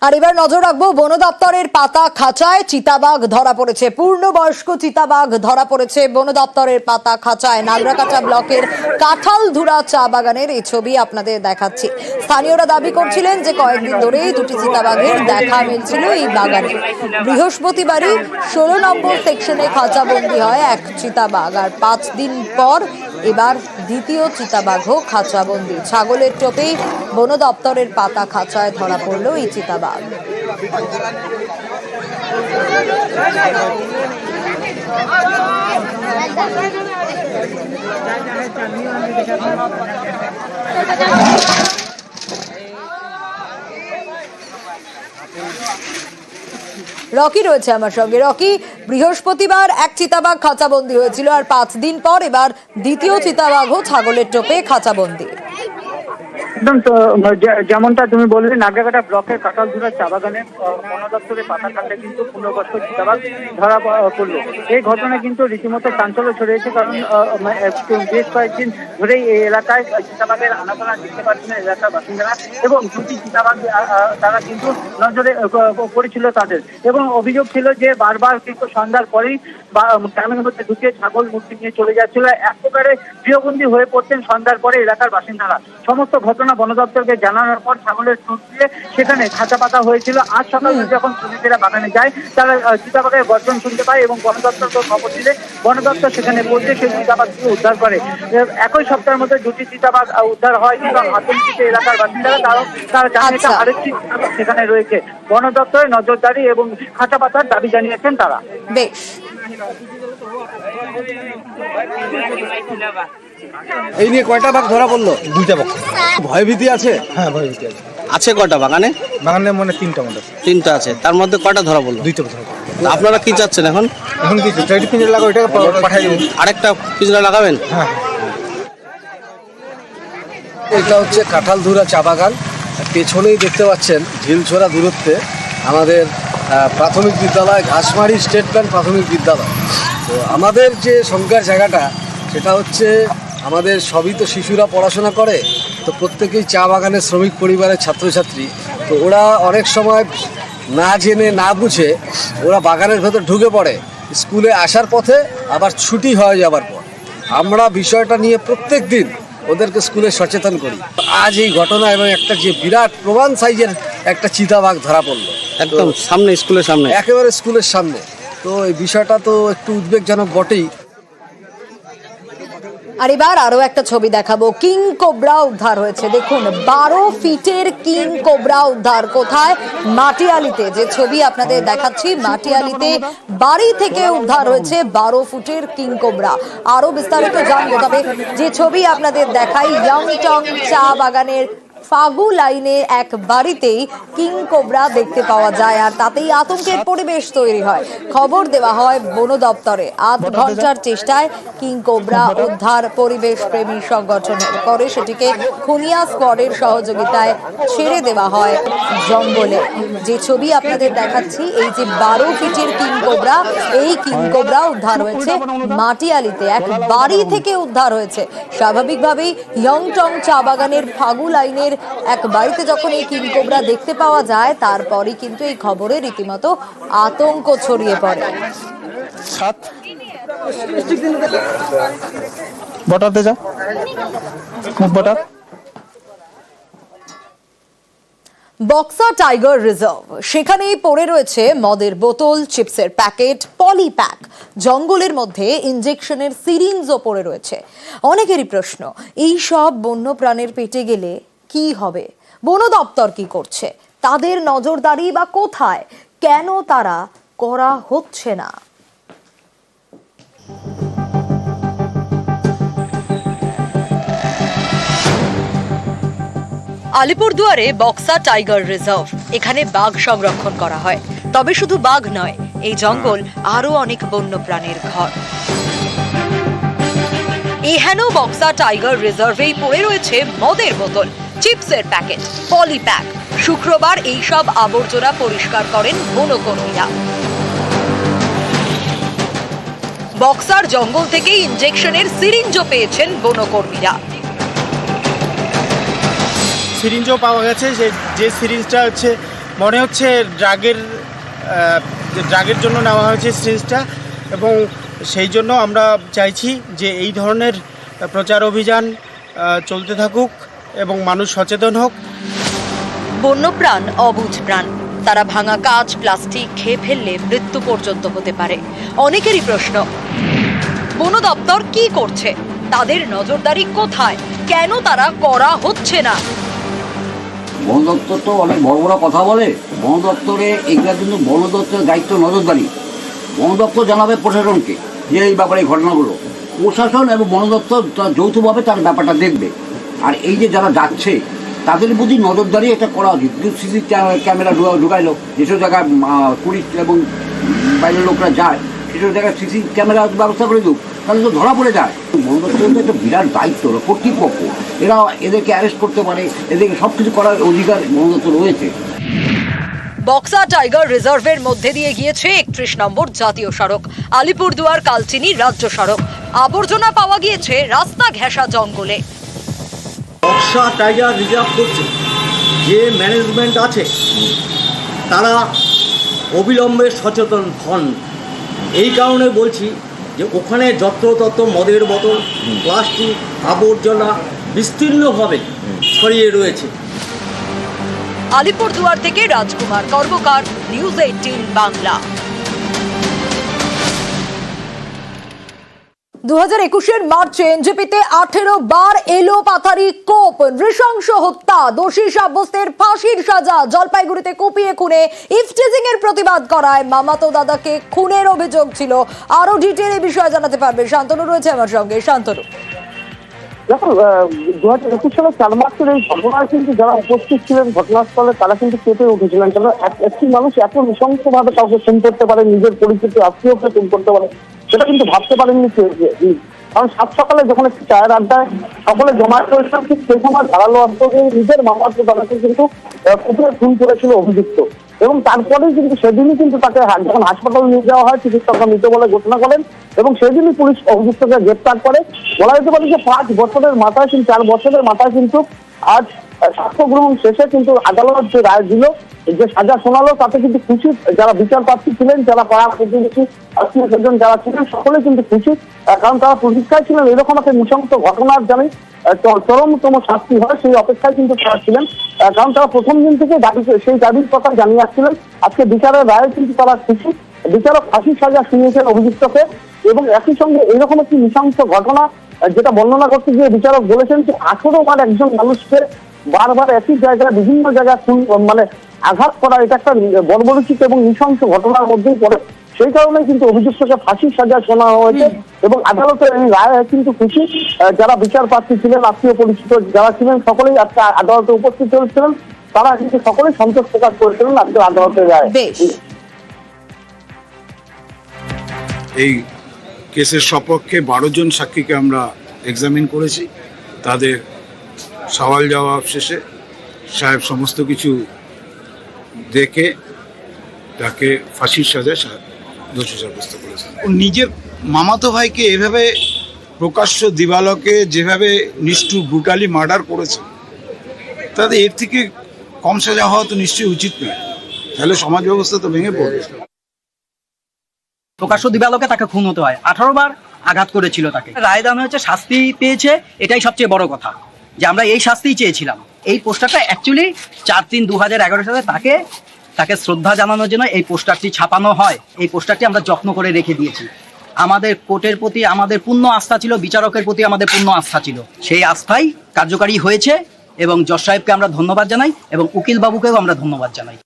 আর এবার নজর রাখবো বন দপ্তরের পাতা খাঁচায় চিতাবাঘ ধরা পড়েছে। পূর্ণবয়স্ক চিতাবাঘ ধরা পড়েছে বন দপ্তরের পাতা খাঁচায়। নাগরাকাটা ব্লকের কাঁঠালধুরা চা বাগানের এই ছবি আপনাদের দেখাচ্ছি। স্থানীয়রা দাবি করছিলেন যে কয়েকদিন ধরেই দুটি চিতাবাঘের দেখা মিলছিল এই বাগানে। বৃহস্পতিবারই 16 নম্বর সেকশনে খাঁচাবন্দি হয় এক চিতাবাঘ। আর 5 দিন পর এবার দ্বিতীয় চিতাবাঘও খাঁচাবন্দি। ছাগলের টোপেই বন দপ্তরের পাতা খাঁচায় ধরা পড়ল এই চিতাবাঘ। রকি রয়েছে আমার সঙ্গে। রকি, বৃহস্পতিবার এক চিতাবাঘ খাঁচাবন্দি হয়েছিল, আর 5 দিন পর এবার দ্বিতীয় চিতাবাঘও ছাগলের টোপে খাঁচাবন্দি। একদম যেমনটা তুমি বললে, নাগরাকাটা ব্লকের কাঁঠালধুরা চা বাগানে বন দপ্তরের পাতা খাতে কিন্তু পূর্ণবয়স্ক চিতাবাঘ ধরা পড়লো। এই ঘটনায় কিন্তু রীতিমতো চাঞ্চল্য ছড়িয়েছে, কারণ বেশ কয়েকদিন ধরেই এই এলাকায় চিতাবাঘের আনাগোনা দেখতে পাচ্ছেন এলাকার বাসিন্দারা, এবং দুটি চিতাবাঘ তারা কিন্তু নজরে পড়েছিল তাদের। এবং অভিযোগ ছিল যে বারবার কিন্তু সন্ধ্যার পরেই গ্রামের মধ্যে ঢুকে ছাগল মূর্তি নিয়ে চলে যাচ্ছিল। এক প্রকারে গৃহবন্দী হয়ে পড়তেন সন্ধ্যার পরে এলাকার বাসিন্দারা। সমস্ত ঘটনা বন দপ্তরকে জানানোর পর ছাগলের ঠোঁট দিয়ে সেখানে খাঁচা পাতা হয়েছিল। আজ সকালে যখন শ্রমিকেরা বাগানে যায়, তারা চিতাবাঘের গর্জন শুনতে পায় এবং বন দপ্তরকে খবর দিলে বন দপ্তর সেখানে পৌঁছে সেই চিতাবাঘকে উদ্ধার করে। একই সপ্তাহের মধ্যে দুটি চিতাবাঘ উদ্ধার হয় এবং আতঙ্কিত এলাকার বাসিন্দারা তারা জানিয়েছে আরেকটি চিতাবাঘ সেখানে রয়েছে। বন দপ্তরের নজরদারি এবং খাঁচা পাতার দাবি জানিয়েছেন তারা। বেশ, এই নিয়ে কয়টা বাঘ ধরা পড়লো? দুইটা বাঘ। ভয়ভীতি আছে? হ্যাঁ, ভয়ভীতি আছে। আছে কয়টা বাগানে? বাগানে মানে তিনটা মতো। তিনটা আছে, তার মধ্যে কয়টা ধরা পড়লো? দুইটা ধরা পড়লো। আপনারা কি চাচ্ছেন এখন? এখন কি চারটি পিঞ্জরা লাগাবো, এটাকে পাঠাই দেবো। আরেকটা পিঞ্জরা লাগাবেন? হ্যাঁ, এটা হচ্ছে কাঁঠালধুরা চা বাগান। পেছনেই দেখতে পাচ্ছেন ঝিলছোড়া দূরত্বে আমাদের প্রাথমিক বিদ্যালয়, ঘাসমারি স্টেট ব্যাংক প্রাথমিক বিদ্যালয়। তো আমাদের যে সংখ্যার জায়গাটা, সেটা হচ্ছে আমাদের সবই তো শিশুরা পড়াশোনা করে, তো প্রত্যেকেই চা বাগানের শ্রমিক পরিবারের ছাত্রছাত্রী। তো ওরা অনেক সময় না জেনে না বুঝে ওরা বাগানের ভেতর ঢুকে পড়ে স্কুলে আসার পথে, আবার ছুটি হয়ে যাবার পর। আমরা বিষয়টা নিয়ে প্রত্যেক দিন ওদেরকে স্কুলে সচেতন করি। আজ এই ঘটনা এবং একটা যে বিরাট প্রমাণ সাইজের একটা চিতাবাঘ ধরা পড়লো একদম সামনে, স্কুলের সামনে, একেবারে স্কুলের সামনে। তো এই বিষয়টা তো একটু উদ্বেগজনক বটেই। আর এবার আরো একটা ছবি দেখাবো। কিং কোবরা উদ্ধার হয়েছে। দেখুন, 12 ফিটের কিং কোবরা উদ্ধার। কোথায়? মাটিয়ালিতে। যে ছবি আপনাদের দেখাচ্ছি, মাটিয়ালিতে বাড়ি থেকে উদ্ধার হয়েছে 12 ফুটের কিং কোবরা। আরো বিস্তারিত জানবো, তবে যে ছবি আপনাদের দেখাই, ইয়ংটং চা বাগানের ফাগু লাইনে এক বাড়িতেই কিং কোবরা দেখতে পাওয়া যায়, আর তাতেই আতঙ্কের পরিবেশ তৈরি হয়। খবর দেওয়া হয় বন দপ্তরে। 8 ঘন্টার চেষ্টায় কিং কোবরা উদ্ধার পরিবেশ প্রেমী সংগঠনের। পরে সেটিকে খুনিয়া স্কোয়াডের সহযোগিতায় ছেড়ে দেওয়া হয় জঙ্গলে। যে ছবি আপনাদের দেখাচ্ছি, এই যে 12 ফিটের কিং কোবরা, এই কিং কোবরা উদ্ধার হয়েছে মাটিয়ালিতে এক বাড়ি থেকে উদ্ধার হয়েছে। স্বাভাবিকভাবেই ইয়ংটং চা বাগানের ফাগু লাইনের এক বাড়িতে যখন এই কিং কোবরা দেখতে পাওয়া যায়, তারপরই কিন্তু এই খবরে রীতিমতো আতঙ্ক ছড়িয়ে পড়ে। বটাতে যা বটা। বক্সা টাইগার রিজার্ভ, সেখানেই পড়ে রয়েছে মদের বোতল, চিপসের প্যাকেট, পলি প্যাক। জঙ্গলের মধ্যে ইনজেকশনের সিরিঞ্জও পড়ে রয়েছে। অনেকেরই প্রশ্ন, এই সব বন্য প্রাণের পেটে গেলে কি হবে? বন দপ্তর কি করছে? তাদের নজরদারি বা কোথায়? কেন তারা করা হচ্ছে না? আলিপুরদুয়ারে বক্সা টাইগার রিজার্ভ। এখানে বাঘ সংরক্ষণ করা হয়। তবে শুধু বাঘ নয়, এই জঙ্গল আরো অনেক বন্য প্রাণীর ঘর। এহেন বক্সা টাইগার রিজার্ভেই পড়ে রয়েছে মদের বোতল, চিপসের প্যাকেট, পলি প্যাক। শুক্রবার এই সব আবর্জনা পরিষ্কার করেন বনকর্মীরা। বক্সার জঙ্গল থেকে ইনজেকশনের সিরিঞ্জও পেয়েছেন বনকর্মীরা। সিরিঞ্জও পাওয়া গেছে, যে সিরিঞ্জটা হচ্ছে মনে হচ্ছে ড্রাগের জন্য নেওয়া হয়েছে সিরিজটা, এবং সেই জন্য আমরা চাইছি যে এই ধরনের প্রচার অভিযান চলতে থাকুক এবং মানুষ সচেতন হোক। বন্যপ্রাণ অবুঝ প্রাণ, তারা ভাঙা কাঁচ প্লাস্টিক খেয়ে ফেললে মৃত্যু পর্যন্ত হতে পারে। অনেকেরই প্রশ্ন, বন দপ্তর কি করছে? তাদের নজরদারি কোথায়? কেন তারা করা হচ্ছে না? বন দপ্তর তো অনেক বড় বড় কথা বলে। বন দপ্তরে এগুলা কিন্তু বন দপ্তরের দায়িত্ব নজরদারি। বন দপ্তর জানাবে প্রশাসনকে যে এই ব্যাপারে এই ঘটনাগুলো, প্রশাসন এবং বন দপ্তর যৌথভাবে তার ব্যাপারটা দেখবে। আর এই যে যারা যাচ্ছে তাদের প্রতি নজরদারি এটা করা উচিত। সিসি ক্যামেরা ঢুকাইলো, যেসব জায়গায় টুরিস্ট এবং বাইরের লোকরা যায় সেসব জায়গায় সিসি ক্যামেরা ব্যবস্থা করে দিক, তাহলে তো ধরা পড়ে যায়। বন দপ্তরের তো একটা বিরাট দায়িত্ব, কর্তৃপক্ষ, এরা এদেরকে অ্যারেস্ট করতে পারে, এদেরকে সব কিছু করার অধিকার বন দপ্তর রয়েছে। বক্সা টাইগার রিজার্ভের মধ্যে দিয়ে গিয়েছে 31 নম্বর জাতীয় সড়ক, আলিপুরদুয়ার কালচিনি রাজ্য সড়ক। আবর্জনা পাওয়া গিয়েছে রাস্তা ঘেঁষা জঙ্গলে। বক্সা টাইগার রিজার্ভ করছে যে ম্যানেজমেন্ট আছে তারা অবিলম্বে সচেতন হন। এই কারণে বলছি যে ওখানে যত্রতত্র মদের বোতল, প্লাস্টিক, আবর্জনা বিস্তীর্ণভাবে ছড়িয়ে রয়েছে। আলিপুরদুয়ার থেকে রাজকুমার কর্মকার, নিউজ 18 বাংলা। 2021 মার্চে এনজেপিতে 18 বার এলো পাথারি কোপ, নৃশংস হত্যা, দোষী সাব্যস্তের ফাঁসির সাজা। জলপাইগুড়িতে কুপিয়ে খুনে ইফটিজিং এর প্রতিবাদ করায় মামাতো দাদাকে খুনের অভিযোগ ছিল। আরো ডিটেইল এই বিষয়ে জানাতে পারবে শান্তনু, রয়েছে আমার সঙ্গে। শান্তনু, দেখো 2021 সালে 4 মার্চের এই ঘটনায় কিন্তু যারা উপস্থিত ছিলেন ঘটনাস্থলে তারা কিন্তু কেঁপে উঠেছিলেন। কারণ একটি মানুষ এত নৃশংসভাবে কাউকে খুন করতে পারে, নিজের পরিচিত আত্মীয়কে খুন করতে পারে, সেটা কিন্তু ভাবতে পারেননি কেউ। কারণ সাত সকালে যখন একটি চায়ের আড্ডায় সকলে জমায়েত হয়েছিলাম, ঠিক সেই সময় ধারালো অস্ত্র দিয়ে নিজের মামাতো দাদাকে কিন্তু কুপিয়ে খুন করেছিল অভিযুক্ত। এবং তারপরেই কিন্তু সেদিনই কিন্তু তাকে যখন হাসপাতালে নিয়ে যাওয়া হয়, চিকিৎসকরা মৃত বলে ঘোষণা করেন এবং সেদিনই পুলিশ অভিযুক্তকে গ্রেপ্তার করে। বলা যেতে পারে যে 5 বছরের মাথায় কিন্তু 4 বছরের মাথায় কিন্তু আজ সাক্ষ্য গ্রহণ শেষে কিন্তু আদালত যে রায় দিল, যে সাজা শোনালো, তাতে কিন্তু খুশি যারা বিচার প্রার্থী ছিলেন, যারা পাড়া প্রতিবেশী, আত্মীয় স্বজন যারা ছিলেন, সকলে কিন্তু খুশি। কারণ তারা প্রতীক্ষায় ছিলেন এরকম একটা নৃশংস ঘটনার জানি চরমতম শাস্তি হয়, সেই অপেক্ষায় কিন্তু তারা ছিলেন। কারণ তারা প্রথম দিন থেকে সেই দাবির কথা জানিয়ে আসছিলেন। আজকে বিচারের রায়ে কিন্তু তারা খুশি। বিচারক ফাঁসির সাজা শুনিয়েছেন অভিযুক্তকে। এবং একই সঙ্গে এইরকম একটি নৃশংস ঘটনা যেটা বর্ণনা করতে গিয়ে বিচারক বলেছেন যে 18 বার একজন মানুষকে বারবার একই জায়গায় বিভিন্ন জায়গায় আঘাত করা, এটা একটা বর্বরোচিত এবং নৃশংস ঘটনার মধ্যেই পড়ে। সেই কারণে কিন্তু অভিযুক্তকে ফাঁসির সাজা শোনা হয়েছে এবং আদালতের এই রায় কিন্তু খুশি। যারা বিচার প্রার্থী ছিলেন, আত্মীয় পরিচিত যারা ছিলেন, সকলেই আজকে আদালতে উপস্থিত হয়েছিলেন। তারা কিন্তু সকলেই সন্তোষ প্রকাশ করেছিলেন আজকে আদালতের রায়। এই কেসের সপক্ষে 12 জন সাক্ষীকে আমরা এক্সামিন করেছি। তাদের সওয়াল জবাব শেষে সাহেব সমস্ত কিছু দেখে তাকে ফাঁসির সাজায় দোষী সাব্যস্ত করেছেন। নিজের মামাতো ভাইকে এভাবে প্রকাশ্য দিবালোকে যেভাবে নিষ্ঠুর ব্রুটালি মার্ডার করেছে, তাদের এর থেকে কম সাজা হওয়া তো নিশ্চয়ই উচিত নয়, তাহলে সমাজ ব্যবস্থা তো ভেঙে পড়বে। প্রকাশ্য দিবালোকে তাকে খুন হতে হয়, 18 বার আঘাত করেছিল তাকে। রায় দান হয়েছে, শাস্তি পেয়েছে, এটাই সবচেয়ে বড় কথা যে আমরা এই শাস্তিই চেয়েছিলাম। এই পোস্টারটা অ্যাকচুয়ালি 4/3/2011 সালে তাকে শ্রদ্ধা জানানোর জন্য এই পোস্টারটি ছাপানো হয়। এই পোস্টারটি আমরা যত্ন করে রেখে দিয়েছি। আমাদের কোর্টের প্রতি আমাদের পূর্ণ আস্থা ছিল, বিচারকের প্রতি আমাদের পূর্ণ আস্থা ছিল। সেই আস্থাই কার্যকারী হয়েছে এবং জজ সাহেবকে আমরা ধন্যবাদ জানাই এবং উকিল বাবুকেও আমরা ধন্যবাদ জানাই।